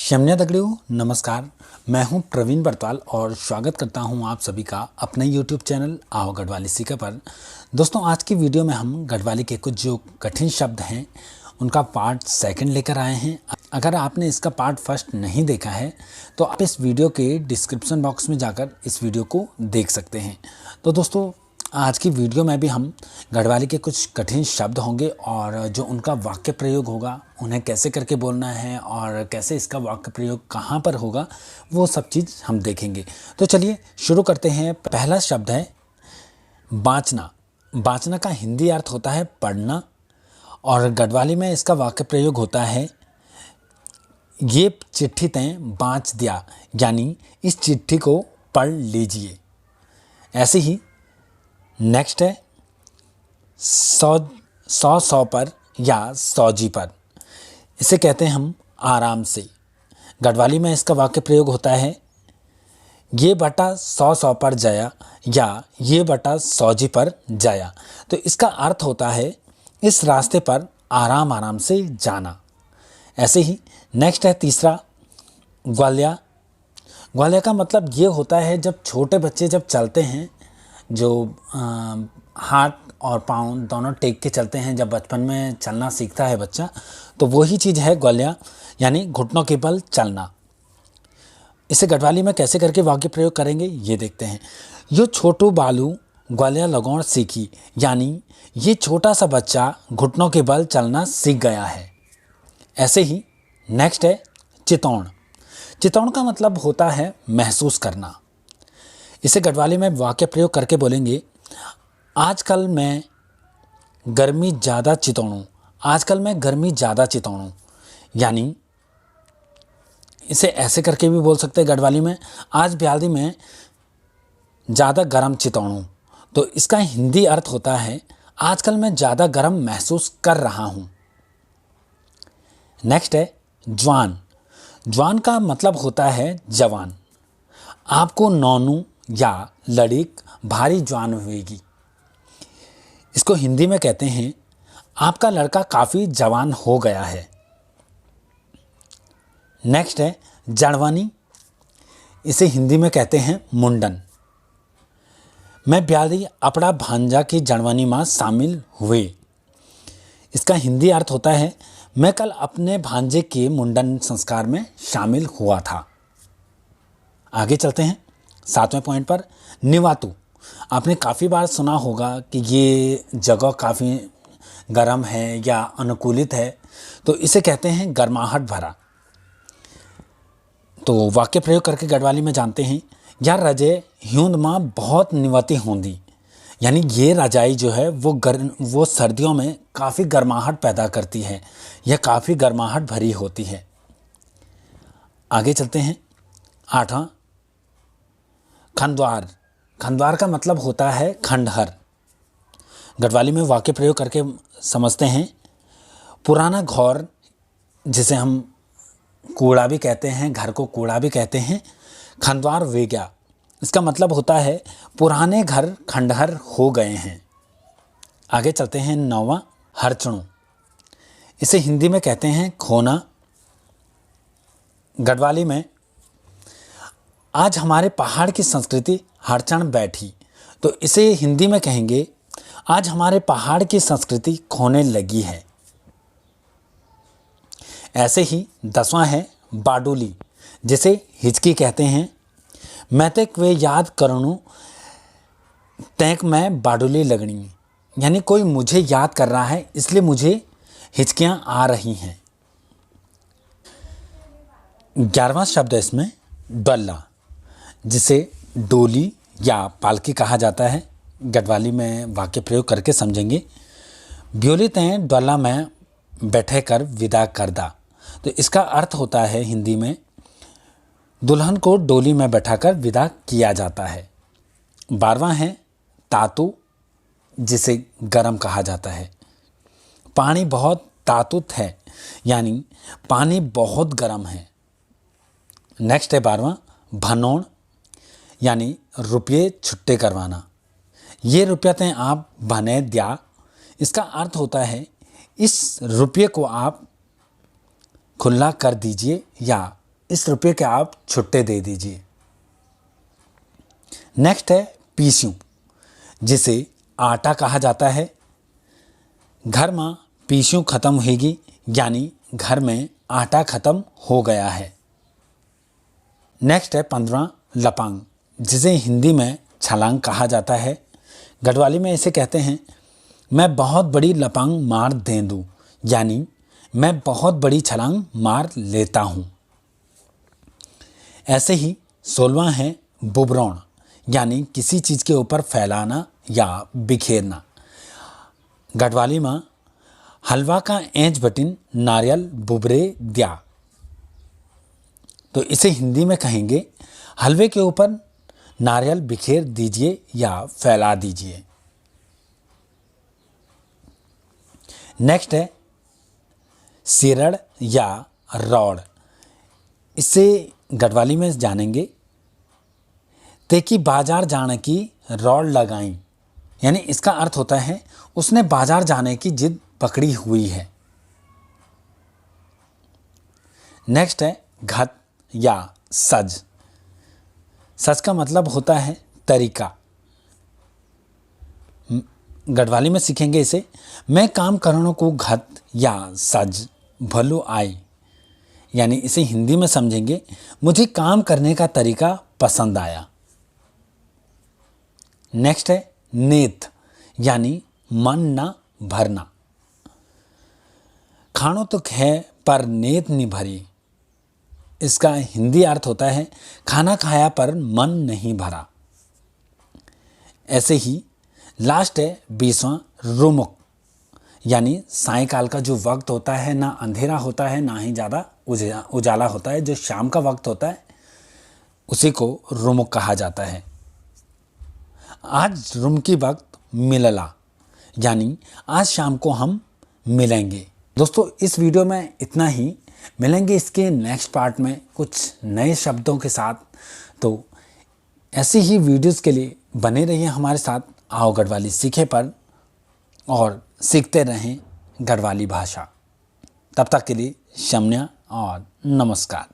शम्या दगड़ियों नमस्कार। मैं हूं प्रवीण बरताल और स्वागत करता हूं आप सभी का अपने YouTube चैनल आओ गढ़वाली सीखे पर। दोस्तों, आज की वीडियो में हम गढ़वाली के कुछ जो कठिन शब्द हैं उनका पार्ट सेकंड लेकर आए हैं। अगर आपने इसका पार्ट फर्स्ट नहीं देखा है तो आप इस वीडियो के डिस्क्रिप्शन बॉक्स में जाकर इस वीडियो को देख सकते हैं। तो दोस्तों, आज की वीडियो में भी हम गढ़वाली के कुछ कठिन शब्द होंगे और जो उनका वाक्य प्रयोग होगा, उन्हें कैसे करके बोलना है और कैसे इसका वाक्य प्रयोग कहाँ पर होगा, वो सब चीज़ हम देखेंगे। तो चलिए शुरू करते हैं। पहला शब्द है बाँचना। बाँचना का हिंदी अर्थ होता है पढ़ना और गढ़वाली में इसका वाक्य प्रयोग होता है ये चिट्ठी तैं बाँच दिया, यानी इस चिट्ठी को पढ़ लीजिए। ऐसे ही नेक्स्ट है सौ पर या सौजी पर। इसे कहते हैं हम आराम से। गढ़वाली में इसका वाक्य प्रयोग होता है ये बटा सौ पर जाया या ये बटा सौजी पर जाया। तो इसका अर्थ होता है इस रास्ते पर आराम आराम से जाना। ऐसे ही नेक्स्ट है तीसरा ग्वालिया। ग्वालिया का मतलब ये होता है जब छोटे बच्चे जब चलते हैं, जो हाथ और पाँव दोनों टेक के चलते हैं, जब बचपन में चलना सीखता है बच्चा, तो वही चीज़ है ग्वालिया, यानी घुटनों के बल चलना। इसे गढ़वाली में कैसे करके वाक्य प्रयोग करेंगे ये देखते हैं। यो छोटू बालू ग्वालिया लगौड़ सीखी, यानी ये छोटा सा बच्चा घुटनों के बल चलना सीख गया है। ऐसे ही नेक्स्ट है चितौड़। चितौड़ का मतलब होता है महसूस करना। इसे गढ़वाली में वाक्य प्रयोग करके बोलेंगे आजकल मैं गर्मी ज़्यादा चितौड़ूँ। आजकल मैं गर्मी ज़्यादा चितौड़ूँ, यानी इसे ऐसे करके भी बोल सकते हैं गढ़वाली में आज ब्याल्दी में ज़्यादा गर्म चितौड़ूँ। तो इसका हिंदी अर्थ होता है आजकल मैं ज़्यादा गर्म महसूस कर रहा हूँ। नेक्स्ट है जवान। जवान का मतलब होता है जवान। आपको नौनू या लड़ीक भारी जवान हुएगी। इसको हिंदी में कहते हैं आपका लड़का काफ़ी जवान हो गया है। नेक्स्ट है जड़वानी। इसे हिंदी में कहते हैं मुंडन। मैं ब्यादी अपना भांजा की जड़वानी में शामिल हुए। इसका हिंदी अर्थ होता है मैं कल अपने भांजे के मुंडन संस्कार में शामिल हुआ था। आगे चलते हैं 7वें पॉइंट पर निवातु। आपने काफ़ी बार सुना होगा कि ये जगह काफ़ी गर्म है या अनुकूलित है, तो इसे कहते हैं गर्माहट भरा। तो वाक्य प्रयोग करके गढ़वाली में जानते हैं यार रजे ह्यूंद माँ बहुत निवती होंदी, यानी ये रजाई जो है वो सर्दियों में काफ़ी गर्माहट पैदा करती है, यह काफ़ी गर्माहट भरी होती है। आगे चलते हैं 8वां खंडवार। खंडवार का मतलब होता है खंडहर। गढ़वाली में वाक्य प्रयोग करके समझते हैं पुराना घर, जिसे हम कूड़ा भी कहते हैं, घर को कूड़ा भी कहते हैं, खंडवार वे गया। इसका मतलब होता है पुराने घर खंडहर हो गए हैं। आगे चलते हैं 9वां हरचणु। इसे हिंदी में कहते हैं खोना। गढ़वाली में आज हमारे पहाड़ की संस्कृति हरचण बैठी, तो इसे हिंदी में कहेंगे आज हमारे पहाड़ की संस्कृति खोने लगी है। ऐसे ही 10वां है बाडोली, जिसे हिचकी कहते हैं। मैं तक वे याद करूँ तैक मैं बाडोली लगनी, यानी कोई मुझे याद कर रहा है इसलिए मुझे हिचकियाँ आ रही हैं। 11वां शब्द है इसमें डल्ला, जिसे डोली या पालकी कहा जाता है। गढ़वाली में वाक्य प्रयोग करके समझेंगे ब्योली तैं डोला में बैठे कर विदा कर दा। तो इसका अर्थ होता है हिंदी में दुल्हन को डोली में बैठाकर विदा किया जाता है। 12वां है तातु, जिसे गर्म कहा जाता है। पानी बहुत तातुत है, यानी पानी बहुत गर्म है। नेक्स्ट है 12वां भनोड़, यानी रुपये छुट्टे करवाना। ये रुपया तय आप भने दिया। इसका अर्थ होता है इस रुपये को आप खुला कर दीजिए या इस रुपये के आप छुट्टे दे दीजिए। नेक्स्ट है पीस्यूं, जिसे आटा कहा जाता है। घर में पीस्यूं खत्म होगी, यानी घर में आटा खत्म हो गया है। नेक्स्ट है 15 लपांग, जिसे हिंदी में छलांग कहा जाता है। गढ़वाली में इसे कहते हैं मैं बहुत बड़ी लपांग मार दे दूँ, यानी मैं बहुत बड़ी छलांग मार लेता हूँ। ऐसे ही 16वां है बुबरौण, यानी किसी चीज़ के ऊपर फैलाना या बिखेरना। गढ़वाली में हलवा का ऐंच बटिन नारियल बुबरे द्या, तो इसे हिंदी में कहेंगे हलवे के ऊपर नारियल बिखेर दीजिए या फैला दीजिए। नेक्स्ट है सिरड़ या रौड़, इसे गढ़वाली में जानेंगे तेकी बाजार जाने की रौड़ लगाई, यानी इसका अर्थ होता है उसने बाजार जाने की जिद पकड़ी हुई है। नेक्स्ट है घत या सज, सज का मतलब होता है तरीका। गढ़वाली में सीखेंगे इसे मैं काम करने को घत या सज भलो आई, यानी इसे हिंदी में समझेंगे मुझे काम करने का तरीका पसंद आया। नेक्स्ट है नेत, यानी मन ना भरना। खानो तो है पर नेत नहीं भरी, इसका हिंदी अर्थ होता है खाना खाया पर मन नहीं भरा। ऐसे ही लास्ट है 20वां रुमुक, यानी सायंकाल का जो वक्त होता है ना अंधेरा होता है ना ही ज़्यादा उजाला होता है, जो शाम का वक्त होता है उसी को रुमुक कहा जाता है। आज रुमकी वक्त मिलला, यानी आज शाम को हम मिलेंगे। दोस्तों इस वीडियो में इतना ही, मिलेंगे इसके नेक्स्ट पार्ट में कुछ नए शब्दों के साथ। तो ऐसी ही वीडियोस के लिए बने रहिए हमारे साथ आओ गढ़वाली सीखे पर, और सीखते रहें गढ़वाली भाषा। तब तक के लिए शम्या और नमस्कार।